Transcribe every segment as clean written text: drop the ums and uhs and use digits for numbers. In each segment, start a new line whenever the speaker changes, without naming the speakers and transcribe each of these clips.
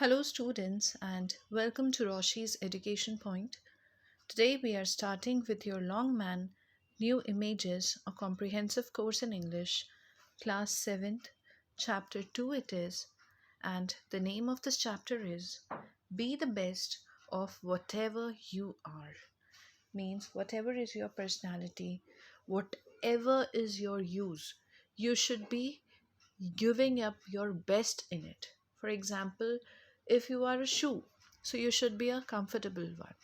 Hello, students, and welcome to Roshi's Education Point. Today, we are starting with your Longman New Images, a comprehensive course in English, Class 7th, Chapter 2 it is, and the name of this chapter is Be the Best of Whatever You Are. Means, whatever is your personality, whatever is your use, you should be giving up your best in it. For example, if you are a shoe, so you should be a comfortable one.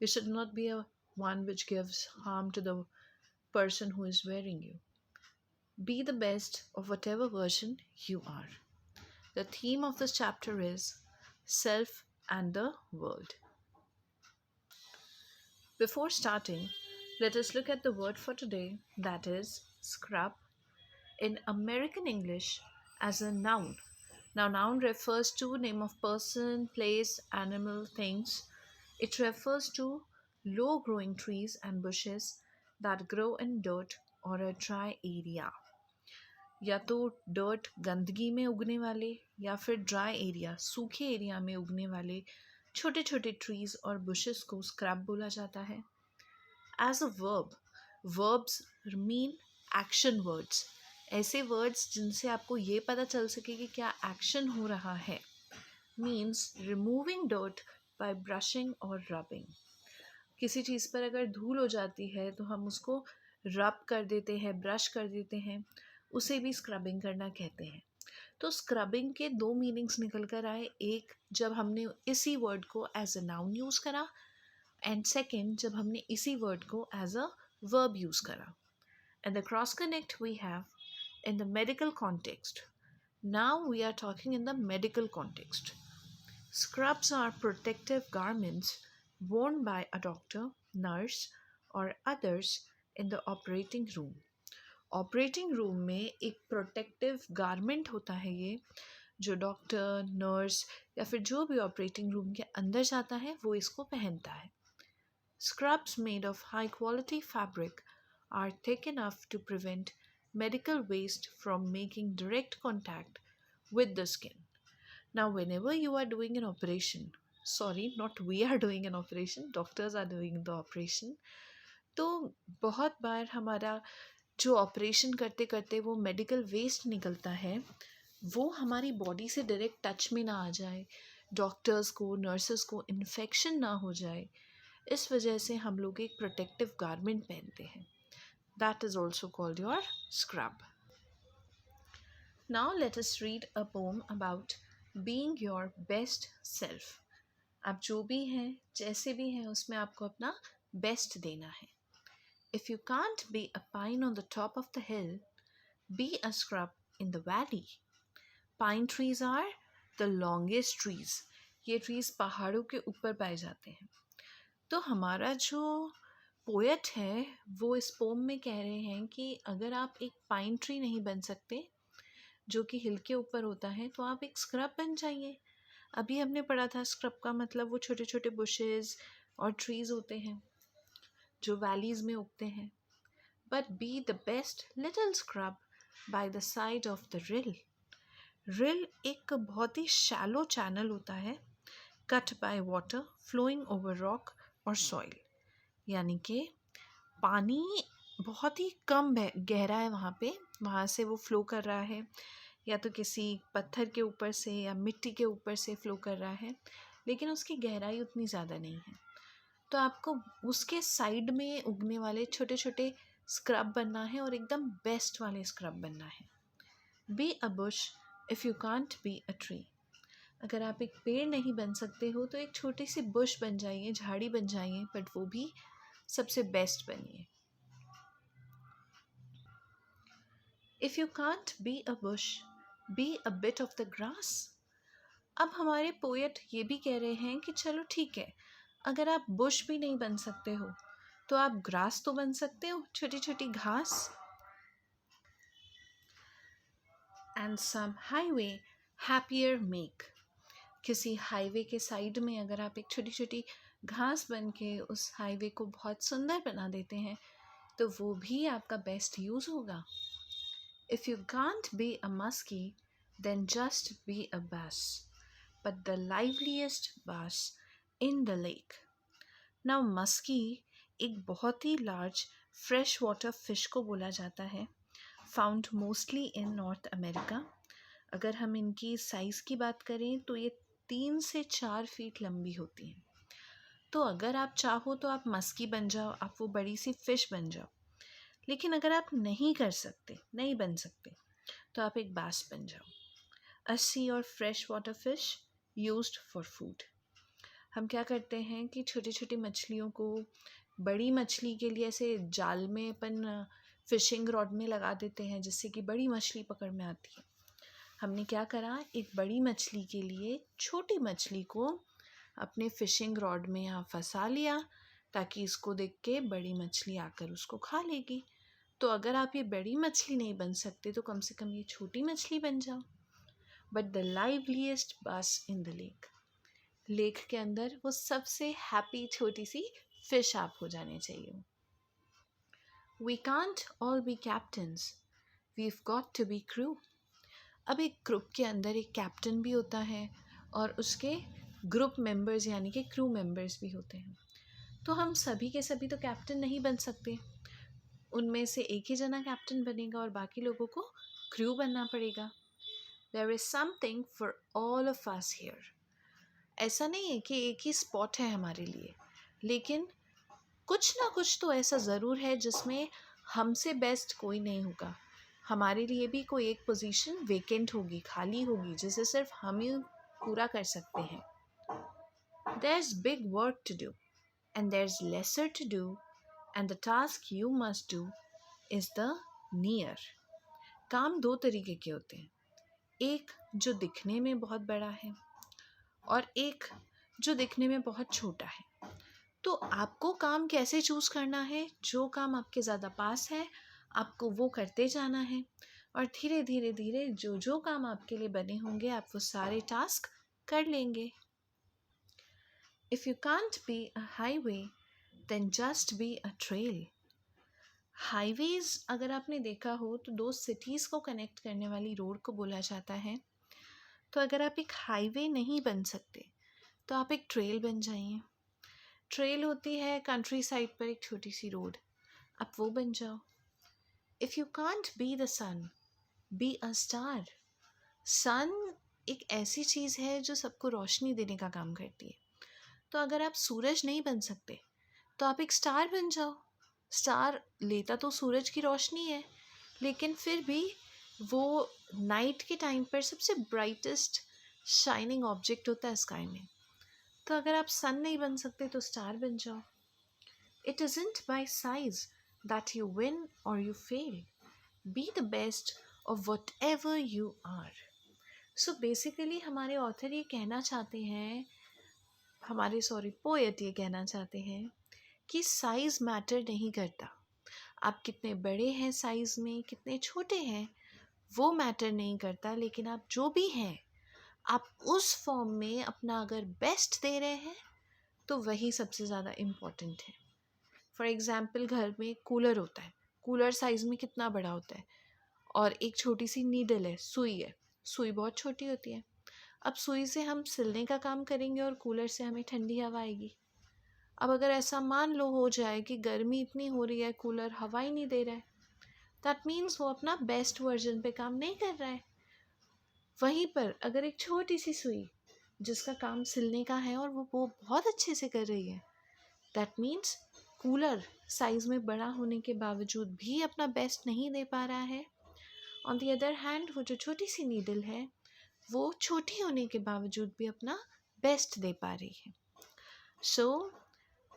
You should not be a one which gives harm to the person who is wearing you. Be the best of whatever version you are. The theme of this chapter is self and the world. Before starting, let us look at the word for today, that is scrub, in American English as a noun. Now, noun refers to name of person, place, animal, things. It refers to low growing trees and bushes that grow in dirt or a dry area. या तो dirt गंदगी में उगने वाले या फिर dry area सूखे area में उगने वाले छोटे छोटे ट्रीज और बुशेस को स्क्रब बोला जाता है. As a verb, verbs mean action words. ऐसे वर्ड्स जिनसे आपको ये पता चल सके कि क्या एक्शन हो रहा है. Means removing dirt by brushing और रबिंग. किसी चीज़ पर अगर धूल हो जाती है तो हम उसको रब कर देते हैं, ब्रश कर देते हैं, उसे भी स्क्रबिंग करना कहते हैं. तो स्क्रबिंग के दो मीनिंग्स निकल कर आए. एक, जब हमने इसी वर्ड को एज अ नाउन यूज़ करा, एंड सेकेंड, जब हमने इसी वर्ड को एज अ वर्ब यूज़ करा. And the cross connect we have in the medical context. Now we are talking in the medical context. Scrubs are protective garments worn by a doctor, nurse, or others in the operating room. Operating room में एक protective garment होता है ये, जो doctor, nurse या फिर जो भी ऑपरेटिंग रूम के अंदर जाता है वो इसको पहनता है. Scrubs made of high quality fabric are thick enough to prevent medical waste from making direct contact with the skin. Now, whenever you are doing an operation, sorry, not we are doing an operation, doctors are doing the operation, तो बहुत बार हमारा जो operation करते करते वो medical waste निकलता है, वो हमारी बॉडी से डायरेक्ट टच में ना आ जाए, डॉक्टर्स को, नर्सेस को इन्फेक्शन ना हो जाए. इस वजह से हम लोग एक प्रोटेक्टिव गारमेंट पहनते हैं. That is also called your scrub. Now let us read a poem about being your best self. आप जो भी हैं, जैसे भी हैं, उसमें आपको अपना बेस्ट देना है. If you can't be a pine on the top of the hill, be a scrub in the valley. Pine trees are the longest trees. ये ट्रीज पहाड़ों के ऊपर पाए जाते हैं. तो हमारा जो पोएट है वो इस पोम में कह रहे हैं कि अगर आप एक पाइन ट्री नहीं बन सकते जो कि हिल के ऊपर होता है, तो आप एक स्क्रब बन जाइए. अभी हमने पढ़ा था स्क्रब का मतलब वो छोटे छोटे बुशेस और ट्रीज होते हैं जो वैलीज में उगते हैं. But be the best little scrub by the side of the rill. Rill एक बहुत ही शैलो चैनल होता है, cut by water flowing over rock और सॉइल. यानी कि पानी बहुत ही कम गहरा है वहाँ से वो फ्लो कर रहा है, या तो किसी पत्थर के ऊपर से या मिट्टी के ऊपर से फ्लो कर रहा है, लेकिन उसकी गहराई उतनी ज़्यादा नहीं है. तो आपको उसके साइड में उगने वाले छोटे छोटे स्क्रब बनना है और एकदम बेस्ट वाले स्क्रब बनना है. Be a bush if you can't be a tree. अगर आप एक पेड़ नहीं बन सकते हो तो एक छोटी सी बुश बन जाइए, झाड़ी बन जाइए, बट वो भी सबसे बेस्ट बनिए. If you can't be a bush, be a bit of the grass. अब हमारे पोएट ये भी कह रहे हैं कि चलो ठीक है, अगर आप बुश भी नहीं बन सकते हो तो आप ग्रास तो बन सकते हो, छोटी छोटी घास. And some highway happier make. किसी हाईवे के साइड में अगर आप एक छोटी छोटी घास बन के उस हाईवे को बहुत सुंदर बना देते हैं तो वो भी आपका बेस्ट यूज़ होगा. If you can't be a muskie then just be a bass. but the liveliest bass in the lake. Now Maski एक बहुत ही लार्ज फ्रेश वाटर फिश को बोला जाता है, found mostly in north America. अगर हम इनकी साइज़ की बात करें तो ये 3 से 4 फीट लंबी होती हैं. तो अगर आप चाहो तो आप मस्की बन जाओ, आप वो बड़ी सी फ़िश बन जाओ. लेकिन अगर आप नहीं कर सकते, नहीं बन सकते, तो आप एक बास बन जाओ. अ सी और fresh water fish used for food. हम क्या करते हैं कि छोटी छोटी मछलियों को बड़ी मछली के लिए ऐसे जाल में अपन फिशिंग रॉड में लगा देते हैं, जिससे कि बड़ी मछली पकड़ में आती है. हमने क्या करा, एक बड़ी मछली के लिए छोटी मछली को अपने फिशिंग रॉड में यहाँ फंसा लिया, ताकि इसको देख के बड़ी मछली आकर उसको खा लेगी. तो अगर आप ये बड़ी मछली नहीं बन सकते तो कम से कम ये छोटी मछली बन जाओ. बट द लाइवलीस्ट बास इन द लेक. लेक के अंदर वो सबसे हैप्पी छोटी सी फिश आप हो जाने चाहिए. We can't all be captains, we've got to be crew. अब एक ग्रुप के अंदर एक कैप्टन भी होता है और उसके ग्रुप मेंबर्स यानी कि क्रू मेंबर्स भी होते हैं. तो हम सभी के सभी तो कैप्टन नहीं बन सकते. उनमें से एक ही जना कैप्टन बनेगा और बाकी लोगों को क्रू बनना पड़ेगा. There is something for all of us here. ऐसा नहीं है कि एक ही स्पॉट है हमारे लिए, लेकिन कुछ ना कुछ तो ऐसा ज़रूर है जिसमें हमसे बेस्ट कोई नहीं होगा. हमारे लिए भी कोई एक पोजीशन वेकेंट होगी, खाली होगी, जिसे सिर्फ हम ही पूरा कर सकते हैं. There is big work to do and there is lesser to do, and the task you must do is the near. काम दो तरीके के होते हैं, एक जो दिखने में बहुत बड़ा है और एक जो दिखने में बहुत छोटा है. तो आपको काम कैसे चूज़ करना है, जो काम आपके ज़्यादा पास है आपको वो करते जाना है, और धीरे धीरे धीरे जो जो काम आपके लिए बने होंगे आप वो सारे टास्क कर लेंगे. If you can't be a highway then just be a trail. Highways अगर आपने देखा हो तो दो सिटीज़ को कनेक्ट करने वाली रोड को बोला जाता है. तो अगर आप एक हाईवे नहीं बन सकते तो आप एक ट्रेल बन जाइए. ट्रेल होती है कंट्री साइड पर एक छोटी सी रोड, आप वो बन जाओ. If you can't be the sun, be a star. Sun एक ऐसी चीज़ है जो सबको रोशनी देने का काम करती है. तो अगर आप सूरज नहीं बन सकते तो आप एक स्टार बन जाओ. स्टार लेता तो सूरज की रोशनी है, लेकिन फिर भी वो नाइट के टाइम पर सबसे ब्राइटेस्ट शाइनिंग ऑब्जेक्ट होता है स्काई में. तो अगर आप सन नहीं बन सकते तो स्टार बन जाओ. It isn't by size that you win or you fail. Be the best of whatever you are. So basically हमारे ऑथर ये कहना चाहते हैं, पोएट ये कहना चाहते हैं कि साइज़ मैटर नहीं करता. आप कितने बड़े हैं साइज़ में, कितने छोटे हैं, वो मैटर नहीं करता. लेकिन आप जो भी हैं, आप उस फॉर्म में अपना अगर बेस्ट दे रहे हैं तो वही सबसे ज़्यादा इम्पॉर्टेंट है. फॉर एग्ज़ाम्पल घर में कूलर होता है, कूलर साइज़ में कितना बड़ा होता है, और एक छोटी सी नीडल है, सुई है, सुई बहुत छोटी होती है. अब सुई से हम सिलने का काम करेंगे और कूलर से हमें ठंडी हवा आएगी. अब अगर ऐसा मान लो हो जाए कि गर्मी इतनी हो रही है, कूलर हवा ही नहीं दे रहा है, दैट मीन्स वो अपना बेस्ट वर्जन पे काम नहीं कर रहा है. वहीं पर अगर एक छोटी सी सुई जिसका काम सिलने का है और वो बहुत अच्छे से कर रही है, दैट मीन्स कूलर साइज़ में बड़ा होने के बावजूद भी अपना बेस्ट नहीं दे पा रहा है. ऑन द अदर हैंड वो जो छोटी सी नीडल है वो छोटी होने के बावजूद भी अपना बेस्ट दे पा रही है. So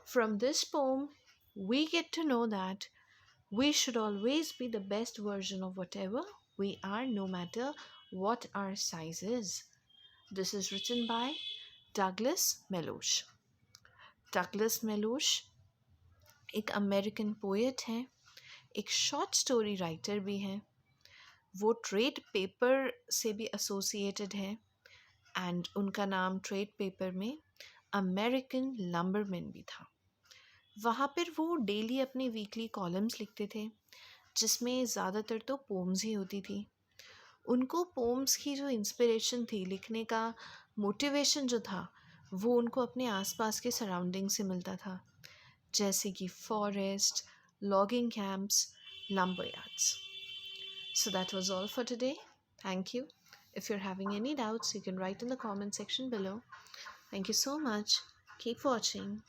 from this poem we get to know that we should always be the best version of whatever we are, no matter what our size is. This is written by Douglas Mellosh. Douglas Mellosh एक American poet हैं, एक short story writer भी हैं. वो trade paper से भी associated है, and उनका नाम ट्रेड पेपर में अमेरिकन लंबरमैन भी था. वहाँ पर वो डेली अपने वीकली कॉलम्स लिखते थे, जिसमें ज़्यादातर तो पोम्स ही होती थी. उनको पोम्स की जो इंस्पिरेशन थी लिखने का मोटिवेशन जो था वो उनको अपने आसपास के सराउंडिंग से मिलता था, जैसे कि forest, logging camps, lumber yards. So that was all for today. Thank you. If you're having any doubts, you can write in the comment section below. Thank you so much. Keep watching.